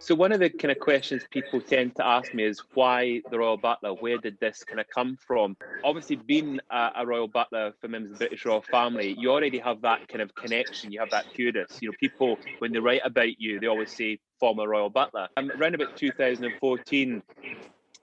So one of the kind of questions people tend to ask me is why the Royal Butler? Where did this kind of come from? Obviously, being a Royal Butler for members of the British Royal Family, you already have that kind of connection. You have that kudos. You know, people, when they write about you, they always say former Royal Butler. Around about 2014,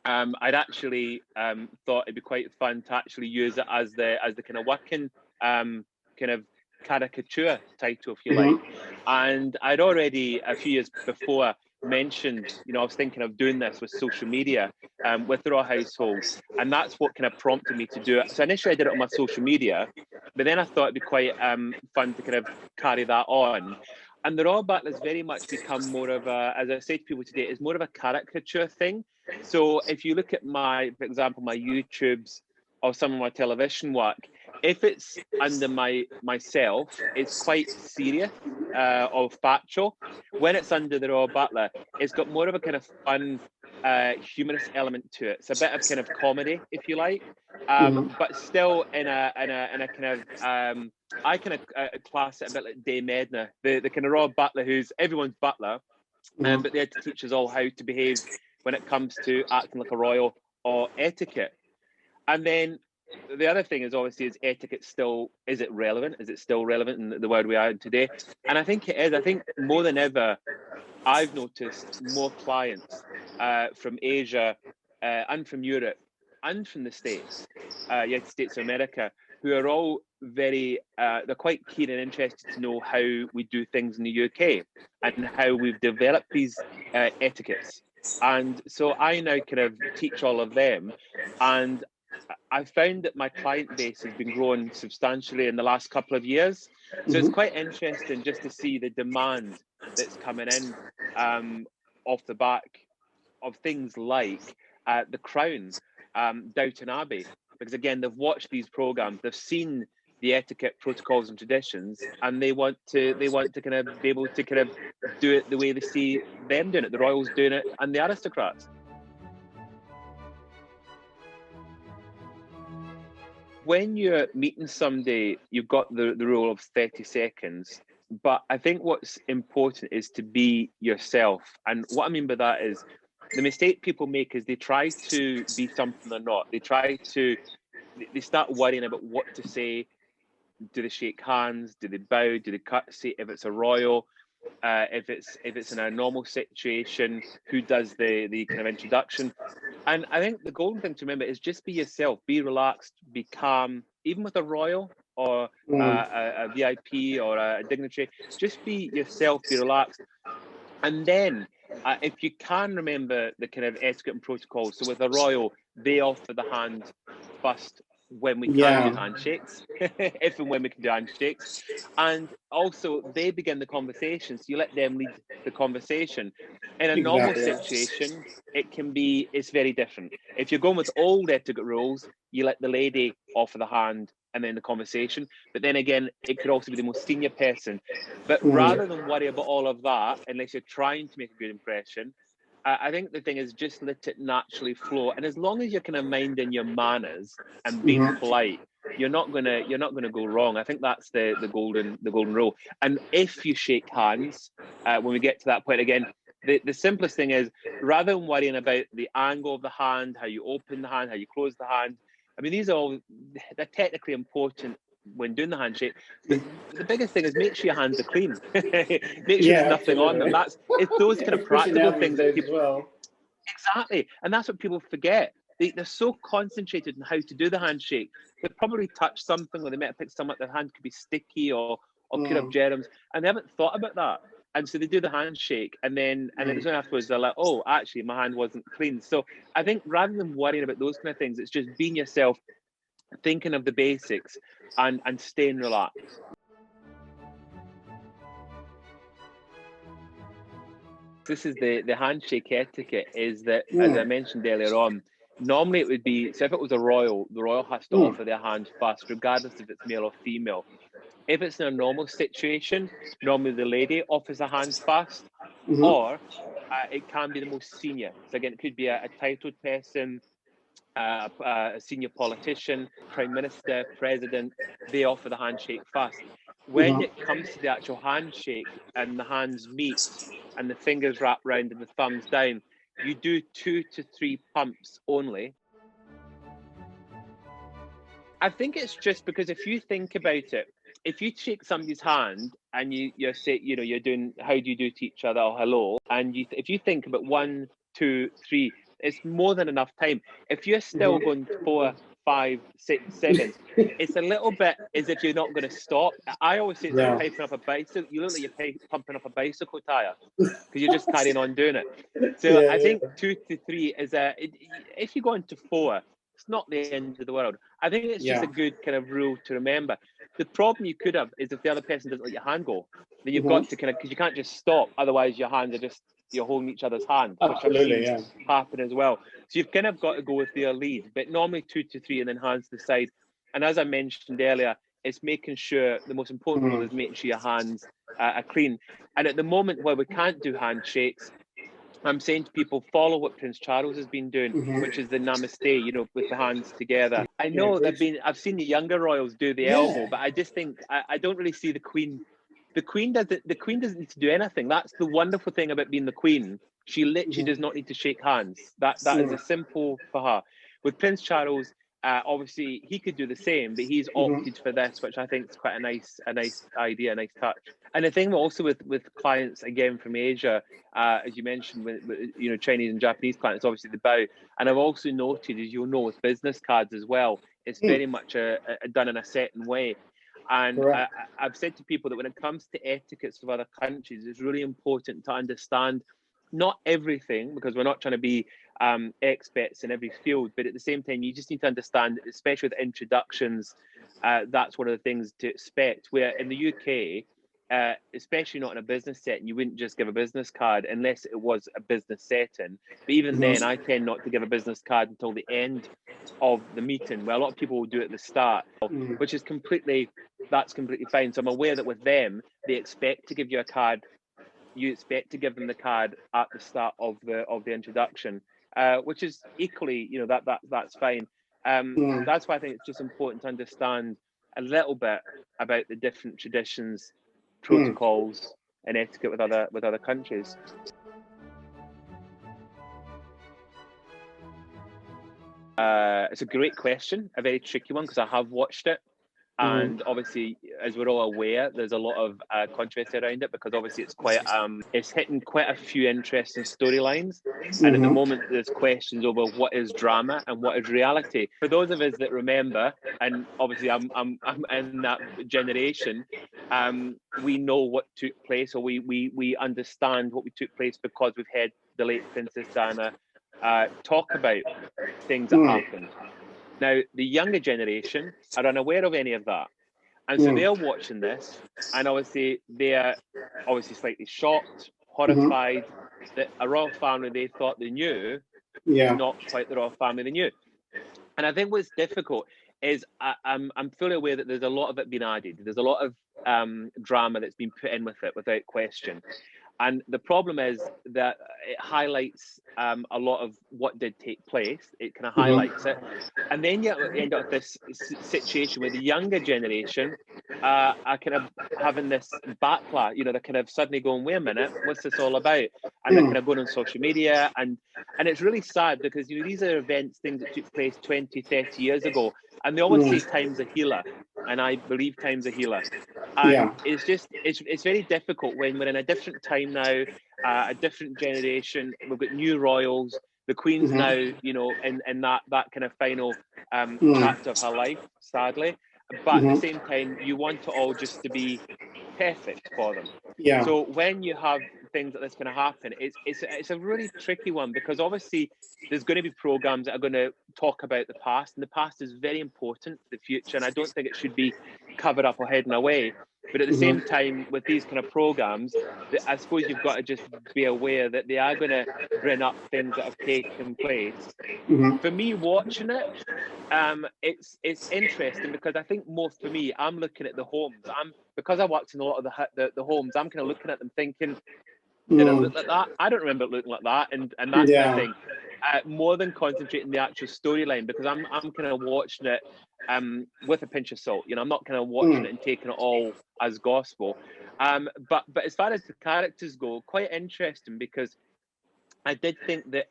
I'd actually thought it'd be quite fun to actually use it as the kind of working kind of caricature title, if you like. And I'd already a few years before mentioned, you know, I was thinking of doing this with social media with the Royal Household, and that's what kind of prompted me to do it. So initially I did it on my social media, but then I thought it'd be quite fun to kind of carry that on. And the Royal Butler has very much become more of a, as I say to people today, it's more of a caricature thing. So if you look at my, for example, my YouTubes or some of my television work, if it's under myself, it's quite serious or factual. When it's under the Royal Butler, it's got more of a kind of fun, humorous element to it. It's a bit of kind of comedy, if you like, but still in a kind of I kind of class it a bit like Dame Edna, the kind of Royal Butler who's everyone's butler, but they had to teach us all how to behave when it comes to acting like a royal or etiquette. And then the other thing is obviously, is etiquette still, is it relevant? Is it still relevant in the world we are in today? And I think it is. I think more than ever, I've noticed more clients from Asia and from Europe and from the States, United States of America, who are all very, they're quite keen and interested to know how we do things in the UK and how we've developed these etiquettes. And so I now kind of teach all of them, and I found that my client base has been growing substantially in the last couple of years. So it's quite interesting just to see the demand that's coming in off the back of things like the Crown, Downton Abbey, because again, they've watched these programs, they've seen the etiquette, protocols, and traditions, and they want to kind of be able to kind of do it the way they see them doing it, the royals doing it, and the aristocrats. When you're meeting somebody, you've got the rule of 30 seconds. But I think what's important is to be yourself. And what I mean by that is the mistake people make is they try to be something they're not. They start worrying about what to say. Do they shake hands? Do they bow? Do they curtsy? If it's a royal, if it's in a normal situation, who does the kind of introduction? And I think the golden thing to remember is just be yourself, be relaxed, be calm, even with a royal or a VIP or a dignitary. Just be yourself, be relaxed. And then if you can remember the kind of etiquette and protocols, so with a royal, they offer the hand first when we can do handshakes, if and when we can do handshakes. And also they begin the conversation, so you let them lead the conversation. In a normal situation, it's very different. If you're going with old etiquette rules, you let the lady offer the hand and then the conversation. But then again, it could also be the most senior person. But rather than worry about all of that, unless you're trying to make a good impression, I think the thing is just let it naturally flow. And as long as you're kind of minding your manners and being polite, you're not gonna go wrong. I think that's the golden rule. And if you shake hands, when we get to that point again, the simplest thing is, rather than worrying about the angle of the hand, how you open the hand, how you close the hand, I mean, they're technically important when doing the handshake. But the biggest thing is make sure your hands are clean. Make sure there's nothing on them. It's those kind of practical things that people exactly, and that's what people forget. They're so concentrated on how to do the handshake. They probably touch something, or they might have picked something up. Their hand could be sticky or could have germs, and they haven't thought about that. And so they do the handshake, and then it's only afterwards they're like, oh, actually, my hand wasn't clean. So I think rather than worrying about those kind of things, it's just being yourself, thinking of the basics, and staying relaxed. This is the handshake etiquette, is that, as I mentioned earlier on, normally it would be, so if it was a royal, the royal has to offer their hand first, regardless if it's male or female. If it's in a normal situation, normally the lady offers a hand first, or it can be the most senior. So again, it could be a titled person, a senior politician, prime minister, president. They offer the handshake first. When it comes to the actual handshake and the hands meet, and the fingers wrap round and the thumbs down, you do 2 to 3 pumps only. I think it's just because if you think about it, if you shake somebody's hand and you say, you know, you're doing, how do you do to each other, or hello, and if you think about 1, 2, 3, it's more than enough time. If you're still going 4, 5, 6, 7, it's a little bit as if you're not going to stop. I always say it's like piping up a bicycle. You look like you're pumping up a bicycle tire because you're just carrying on doing it. So I think 2 to 3 is if you go into 4, it's not the end of the world. I think it's just a good kind of rule to remember. The problem you could have is if the other person doesn't let your hand go, then you've got to kind of, because you can't just stop, otherwise your hands are just, you're holding each other's hand, which I've seen happen as well. So you've kind of got to go with their lead, but normally 2 to 3 and then hands to the side. And as I mentioned earlier, it's making sure, the most important rule is making sure your hands are clean. And at the moment where we can't do handshakes, I'm saying to people, follow what Prince Charles has been doing, which is the namaste, you know, with the hands together. I know I've seen the younger royals do the elbow, but I just think I don't really see the Queen. The Queen doesn't need to do anything. That's the wonderful thing about being the Queen. She literally does not need to shake hands. That is a simple for her. With Prince Charles, obviously he could do the same, but he's opted for this, which I think is quite a nice idea, a nice touch. And the thing also with clients again from Asia, as you mentioned, with you know, Chinese and Japanese clients, obviously the bow. And I've also noted, as you'll know, with business cards as well, it's very much done in a certain way. And I've said to people that when it comes to etiquettes of other countries, it's really important to understand not everything, because we're not trying to be experts in every field, but at the same time, you just need to understand, especially with introductions, that's one of the things to expect. Where in the UK, especially not in a business setting, you wouldn't just give a business card unless it was a business setting. But even then, I tend not to give a business card until the end of the meeting, where a lot of people will do it at the start, which is completely fine. So I'm aware that with them, they expect to give you a card. You expect to give them the card at the start of the introduction, which is equally, you know, that's fine. That's why I think it's just important to understand a little bit about the different traditions, protocols, and etiquette with other countries. It's a great question, a very tricky one, because I have watched it. And obviously, as we're all aware, there's a lot of controversy around it, because obviously it's quite it's hitting quite a few interesting storylines. And at the moment, there's questions over what is drama and what is reality. For those of us that remember, and obviously I'm in that generation, we know what took place, or we understand what took place because we've heard the late Princess Diana talk about things that happened. Now, the younger generation are unaware of any of that. And so they're watching this, and obviously they're slightly shocked, horrified that a royal family they thought they knew is not quite the royal family they knew. And I think what's difficult is I'm fully aware that there's a lot of it being added. There's a lot of drama that's been put in with it, without question. And the problem is that it highlights a lot of what did take place. It kind of highlights it. And then you end up with this situation where the younger generation are kind of having this backlash. You know, they're kind of suddenly going, wait a minute, what's this all about? And they're kind of going on social media. And it's really sad, because, you know, these are events, things that took place 20, 30 years ago. And they always say time's a healer. And I believe time's a healer. And it's just, it's very difficult when we're in a different time now, a different generation. We've got new royals. The Queen's now, you know, in that kind of final chapter of her life, sadly. But at the same time, you want it all just to be perfect for them. So when you have things like this going to happen, it's a really tricky one, because obviously there's going to be programs that are going to talk about the past, and the past is very important for the future, and I don't think it should be covered up or hidden away. But at the same time, with these kind of programs, I suppose you've got to just be aware that they are going to bring up things that have taken place. For me, watching it, it's interesting, because I think more for me, I'm looking at the homes. Because I worked in a lot of the homes, I'm kind of looking at them thinking, did it look like that? I don't remember it looking like that, and that kind of thing. More than concentrating the actual storyline, because I'm kind of watching it with a pinch of salt. You know, I'm not kind of watching it and taking it all as gospel. But as far as the characters go, quite interesting, because I did think that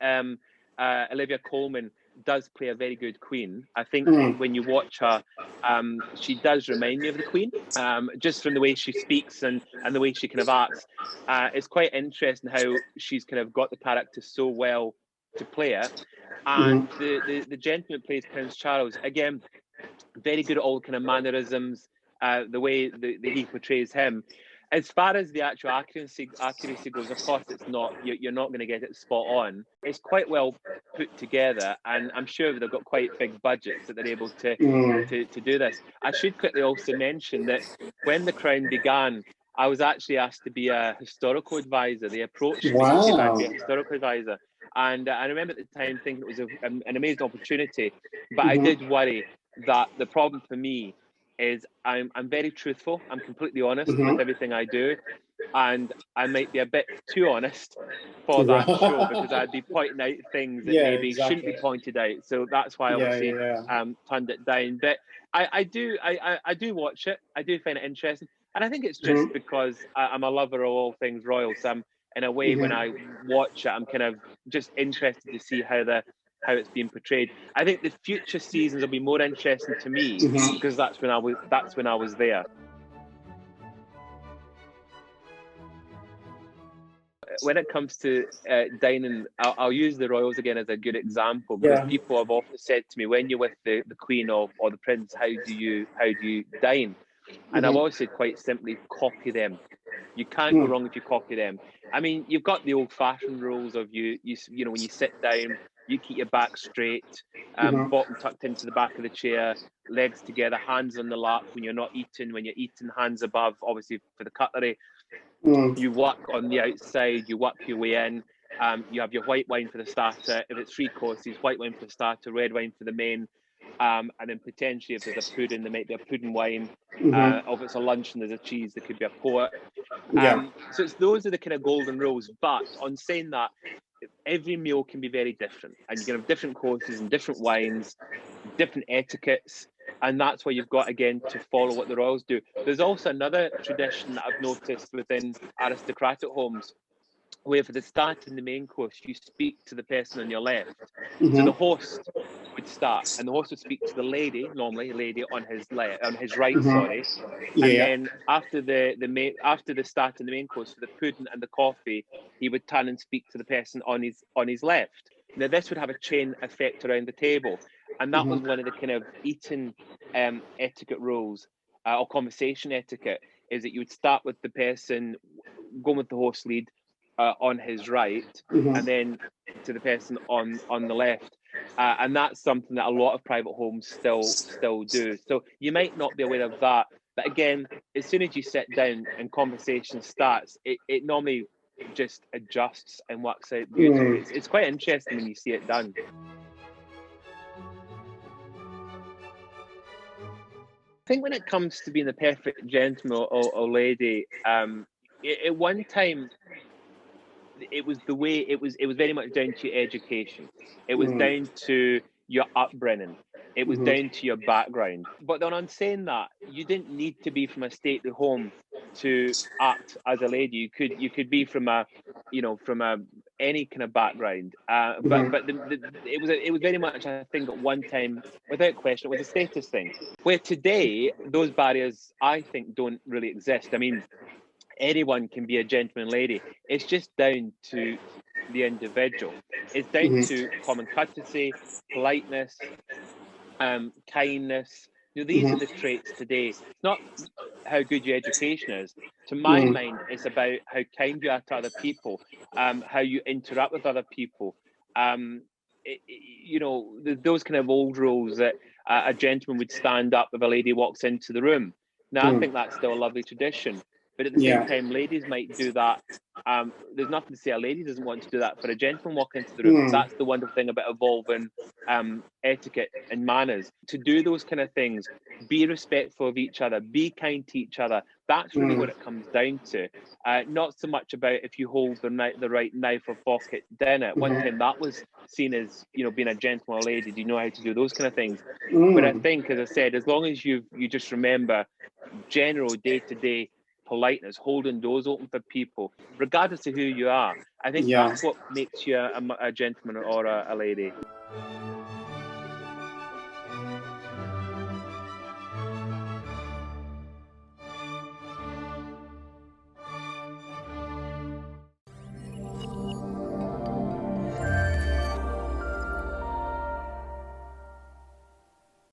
Olivia Colman does play a very good queen. I think when you watch her, she does remind me of the queen, just from the way she speaks and the way she kind of acts. It's quite interesting how she's kind of got the character so well to play it. And the gentleman who plays Prince Charles, again, very good at all kind of mannerisms, the way that he portrays him. As far as the actual accuracy goes, of course, it's not. You're not going to get it spot on. It's quite well put together, and I'm sure they've got quite big budgets that they're able to do this. I should quickly also mention that when The Crown began, I was actually asked to be a historical advisor. They approached me to see if I'd be a historical advisor, and I remember at the time thinking it was an amazing opportunity. But I did worry that the problem for me is I'm very truthful. I'm completely honest with everything I do, and I might be a bit too honest for that show, because I'd be pointing out things that maybe shouldn't be pointed out. So that's why I obviously turned it down. But I do watch it. I do find it interesting, and I think it's just because I'm a lover of all things royal. So I'm, in a way, when I watch it, I'm kind of just interested to see how it's being portrayed. I think the future seasons will be more interesting to me, because that's when I was there. When it comes to dining, I'll use the royals again as a good example, because people have often said to me, when you're with the queen or the prince, how do you dine? And I've always said, quite simply, copy them. You can't go wrong if you copy them. I mean, you've got the old-fashioned rules of you know, when you sit down, you keep your back straight, bottom tucked into the back of the chair, legs together, hands on the lap when you're not eating. When you're eating, hands above, obviously, for the cutlery. You work on the outside, you work your way in. You have your white wine for the starter. If it's 3 courses, white wine for the starter, red wine for the main. And then potentially, if there's a pudding, there might be a pudding wine. If it's a luncheon, there's a cheese, there could be a port. So those are the kind of golden rules. But on saying that, every meal can be very different, and you can have different courses and different wines, different etiquettes, and that's why you've got, again, to follow what the royals do. There's also another tradition that I've noticed within aristocratic homes, where for the start in the main course, you speak to the person on your left. So the host would start, and the host would speak to the lady, normally a lady on his right, sorry. And then after the start in the main course, for the pudding and the coffee, he would turn and speak to the person on his left. Now, this would have a chain effect around the table, and that was one of the kind of eating etiquette rules, or conversation etiquette, is that you would start with the person going with the host lead on his right, and then to the person on the left. And that's something that a lot of private homes still do. So you might not be aware of that, but again, as soon as you sit down and conversation starts, it normally just adjusts and works out beautifully. It's quite interesting when you see it done. I think when it comes to being the perfect gentleman or lady, at one time, it was the way it was very much down to your education. It was down to your upbringing. It was down to your background. But then, on saying that, you didn't need to be from a stately home to act as a lady. You could be from any kind of background. But it was very much, I think, at one time, without question, it was a status thing. Where today, those barriers, I think, don't really exist. I mean, anyone can be a gentleman lady. It's just down to the individual. It's down to common courtesy, politeness, kindness. You know, these are the traits today. It's not how good your education is. To my mind, it's about how kind you are to other people, how you interact with other people. Those kind of old rules that a gentleman would stand up if a lady walks into the room. Now, I think that's still a lovely tradition. but at the same time, ladies might do that. There's nothing to say a lady doesn't want to do that for a gentleman walking into the room. That's the wonderful thing about evolving etiquette and manners. To do those kind of things, be respectful of each other, be kind to each other. That's really what it comes down to. Not so much about if you hold the right knife or fork at dinner. At one time, that was seen as, you know, being a gentleman or lady. Do you know how to do those kind of things? But I think, as I said, as long as you just remember general day-to-day politeness, holding doors open for people, regardless of who you are, I think that's what makes you a gentleman or a lady.